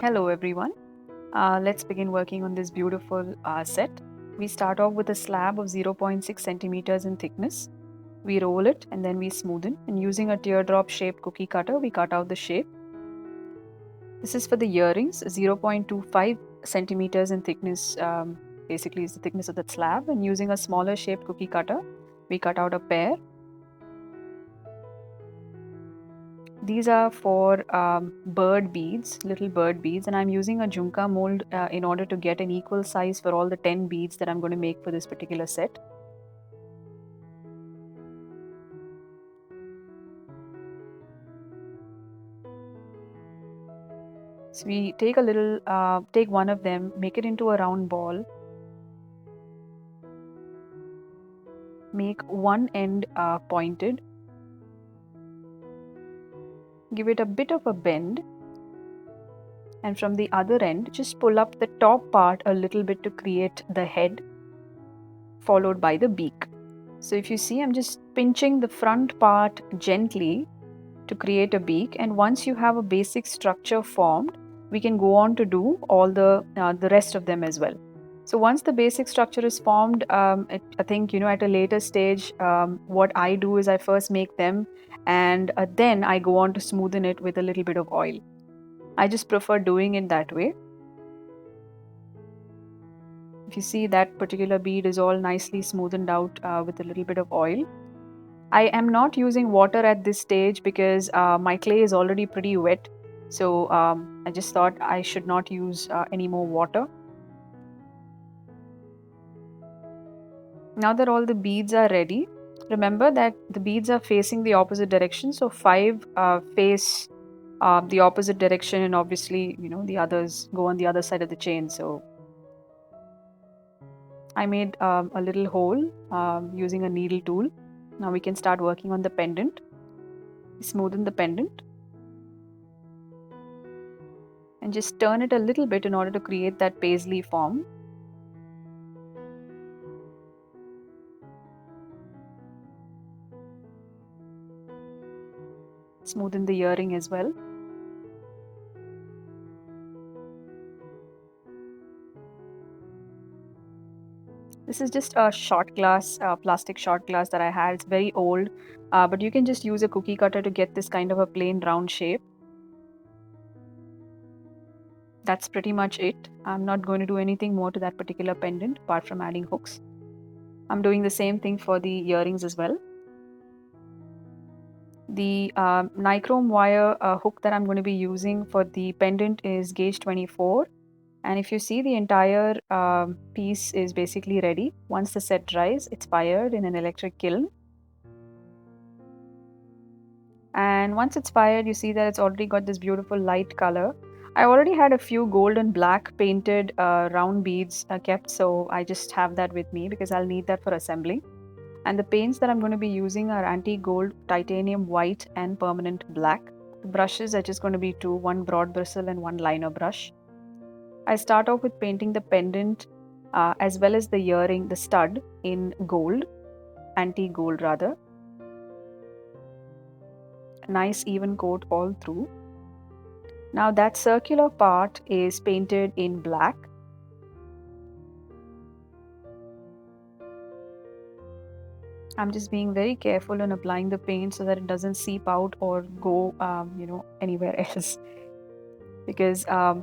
Hello everyone. Let's begin working on this beautiful set. We start off with a slab of 0.6 centimeters in thickness. We roll it and then we smoothen, and using a teardrop shaped cookie cutter we cut out the shape. This is for the earrings. 0.25 centimeters in thickness basically is the thickness of that slab, and using a smaller shaped cookie cutter we cut out a pair. These are for bird beads, little bird beads, and I'm using a jhumka mold in order to get an equal size for all the 10 beads that I'm going to make for this particular set. So we take take one of them, make it into a round ball, make one end pointed, give it a bit of a bend, and from the other end just pull up the top part a little bit to create the head, followed by the beak. So if you see, I'm just pinching the front part gently to create a beak, and once you have a basic structure formed, we can go on to do all the rest of them as well. So once the basic structure is formed, I think at a later stage, what I do is I first make them, and then I go on to smoothen it with a little bit of oil. I just prefer doing it that way. If you see, that particular bead is all nicely smoothened out with a little bit of oil. I am not using water at this stage because my clay is already pretty wet. So I just thought I should not use any more water. Now that all the beads are ready, remember that the beads are facing the opposite direction. So 5 face the opposite direction, and obviously, the others go on the other side of the chain. So I made a little hole using a needle tool. Now we can start working on the pendant. Smoothen the pendant and just turn it a little bit in order to create that paisley form. Smoothen the earring as well. This is just a shot glass, plastic shot glass that I had. It's very old, but you can just use a cookie cutter to get this kind of a plain round shape. That's pretty much it. I'm not going to do anything more to that particular pendant apart from adding hooks. I'm doing the same thing for the earrings as well. The Nichrome wire hook that I'm going to be using for the pendant is gauge 24. And if you see, the entire piece is basically ready. Once the set dries, it's fired in an electric kiln. And once it's fired, you see that it's already got this beautiful light color. I already had a few gold and black painted round beads kept, so I just have that with me because I'll need that for assembling. And the paints that I'm going to be using are antique gold, titanium white, and permanent black. The brushes are just going to be 2, one broad bristle and one liner brush. I start off with painting the pendant as well as the earring, the stud, in gold, antique gold rather. Nice even coat all through. Now that circular part is painted in black. I'm just being very careful in applying the paint so that it doesn't seep out or go anywhere else, because when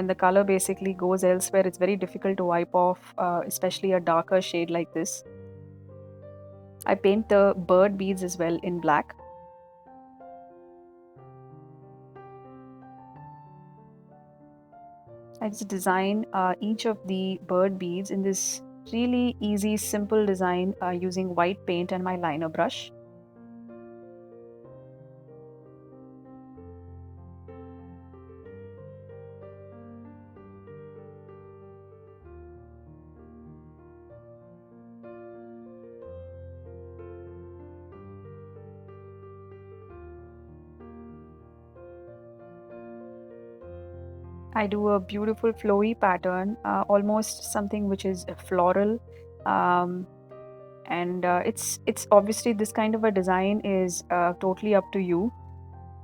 the color basically goes elsewhere, it's very difficult to wipe off, especially a darker shade like this. I paint the bird beads as well in black. I just design each of the bird beads in this really easy, simple design using white paint and my liner brush. I do a beautiful flowy pattern, almost something which is floral, and it's obviously, this kind of a design is totally up to you.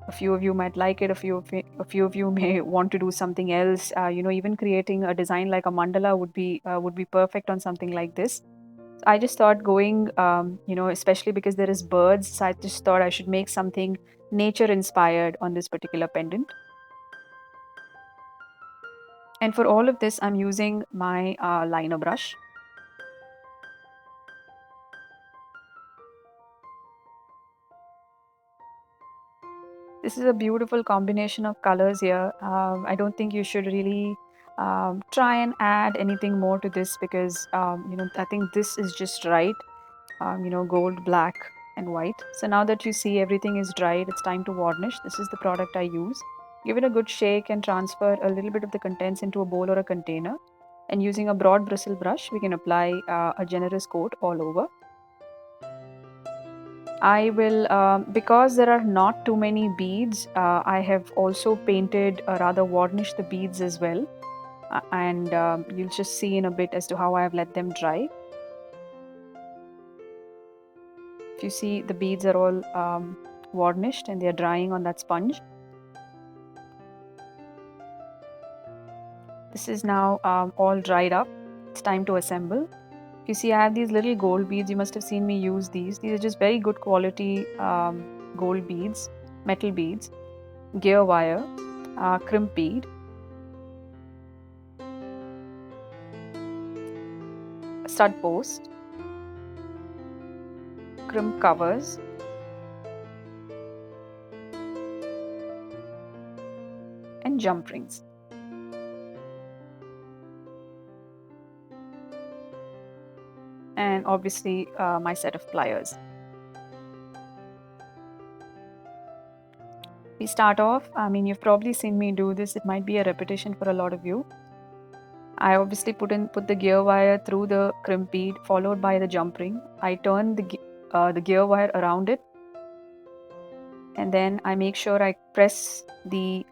A few of you might like it, a few of you may want to do something else. Even creating a design like a mandala would be perfect on something like this. I just thought going, especially because there is birds, so I just thought I should make something nature inspired on this particular pendant. And for all of this, I'm using my liner brush. This is a beautiful combination of colors here. I don't think you should really try and add anything more to this because, I think this is just right. Gold, black, and white. So now that you see everything is dried, it's time to varnish. This is the product I use. Give it a good shake and transfer a little bit of the contents into a bowl or a container. And using a broad bristle brush, we can apply a generous coat all over. I will, because there are not too many beads, I have also painted, rather varnished the beads as well. And you'll just see in a bit as to how I have let them dry. If you see, the beads are all varnished and they are drying on that sponge. This is now all dried up. It's time to assemble. You see, I have these little gold beads. You must have seen me use these. These are just very good quality gold beads, metal beads, gear wire, crimp bead, stud post, crimp covers, and jump rings. And obviously my set of pliers. We start off, you've probably seen me do this. It might be a repetition for a lot of you. I obviously put the gear wire through the crimp bead, followed by the jump ring. I turn the gear wire around it, and then I make sure I press the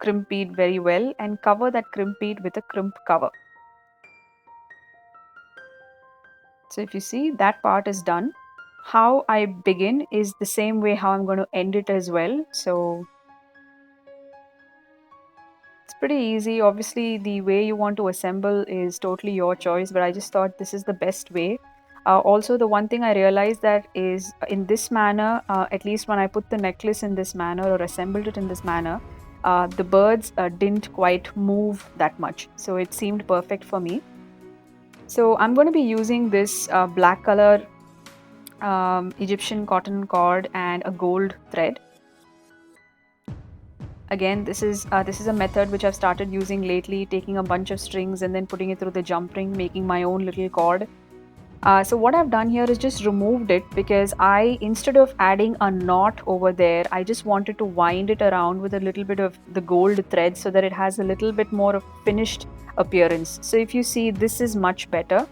crimp bead very well and cover that crimp bead with a crimp cover. So if you see, that part is done. How I begin is the same way how I'm going to end it as well. So it's pretty easy. Obviously, the way you want to assemble is totally your choice, but I just thought this is the best way. Also, the one thing I realized that is in this manner, at least when I put the necklace in this manner or assembled it in this manner, the birds didn't quite move that much. So it seemed perfect for me. So I'm going to be using this black color Egyptian cotton cord and a gold thread. Again, this is a method which I've started using lately, taking a bunch of strings and then putting it through the jump ring, making my own little cord. So what I've done here is just removed it because instead of adding a knot over there, I just wanted to wind it around with a little bit of the gold thread so that it has a little bit more of finished appearance. So if you see, this is much better.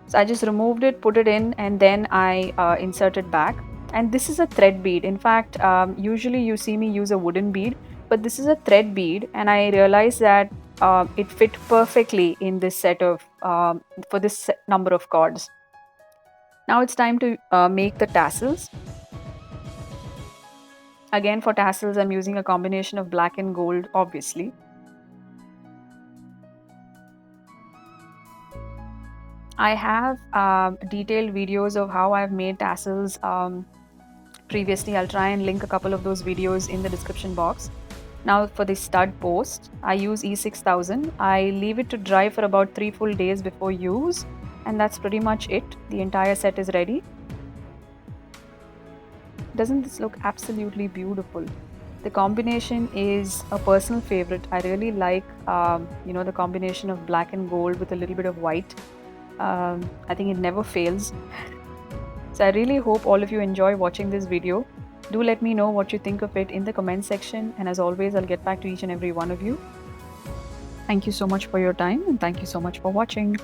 So I just removed it, put it in, and then I inserted back. And this is a thread bead. In fact, usually you see me use a wooden bead, but this is a thread bead, and I realized that it fit perfectly in this set of for this number of cords. Now it's time to make the tassels. Again, for tassels, I'm using a combination of black and gold, obviously. I have detailed videos of how I've made tassels previously. I'll try and link a couple of those videos in the description box. Now for the stud post, I use E6000. I leave it to dry for about 3 full days before use, and that's pretty much it. The entire set is ready. Doesn't this look absolutely beautiful? The combination is a personal favorite. I really like the combination of black and gold with a little bit of white. I think it never fails. So I really hope all of you enjoy watching this video. Do let me know what you think of it in the comment section, and as always, I'll get back to each and every one of you. Thank you so much for your time, and thank you so much for watching.